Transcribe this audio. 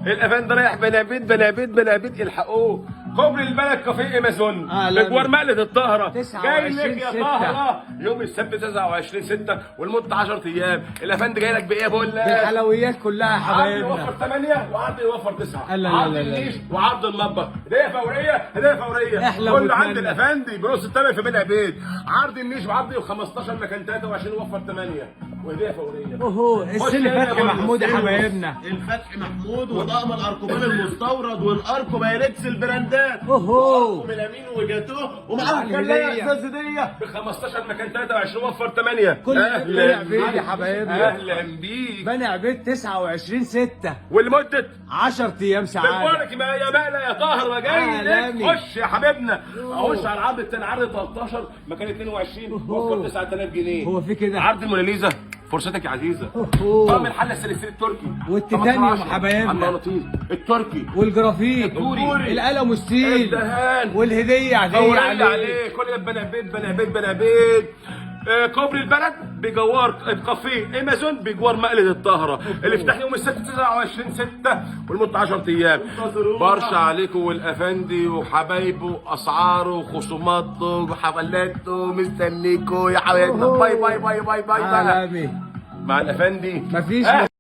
الافندي رايح بنابيت بنابيت بنابيت، الحقوه. كوبري البلد كافيه امازون بجوار مقلة الطهرة، جاي لك يا طهرة يوم السبت 29/6 والمدة 10 ايام. الافندي جاي لك بايه يا بولا؟ بالحلويات كلها يا عرض حبايبنا. يوفر 8 وعرض يوفر 9، لا عرض لا لا النيش وعرض المطبخ، هديه فوريه هديه فوريه. احلى كله عند واتمنى. الافندي بنص الثمن في بني عبيد. عرض النيش وعرض ال 15 مكان 23 وفر 8 وهديه فوريه. اوهو السن فتحي محمود يا حبايبنا. الفتحي محمود وطقم الاركوبان المستورد والاركو بايركس البراندات. اوهو ميلامين وجاتوه ومعاهم كلايه ازاز هديه ب 15 مكان 23 وفر 8. كل بني عبيد يا حبايبنا. اهلا بيك. بني عبيد 29/6 ولمده 10 ايام سعاده. بالبركه ما يا مقلة يا طاهر ما جاي لك. عالمي. خش يا حبيبنا. اخش على العرض الثاني، عرض 13 مكان 22 وفر 9000 جنيه. هو في كده؟ عرض الموناليزا فرصتك يا عزيزه. أوه. طقم الحله السلسله التركي والتيتانيوم 18 حبايبنا. على المغناطيس التركي والجرافيت الدوري. القلم والستيل الدهان والهديه عاديه فورية عليه. عليه. كل ده بني عبيد بني عبيد بني عبيد. كوبري البلد بجوار كافيه امازون بجوار مقلة الطهرة، اللي فتح يوم السبت 29/6 والمدة 10 ايام. برشا عليكم والافندي وحبايبه، اسعاره وخصوماته وحفلاته مستنيكوا يا حبايبنا. باي باي باي باي باي. عالمي. مع الافندي مفيش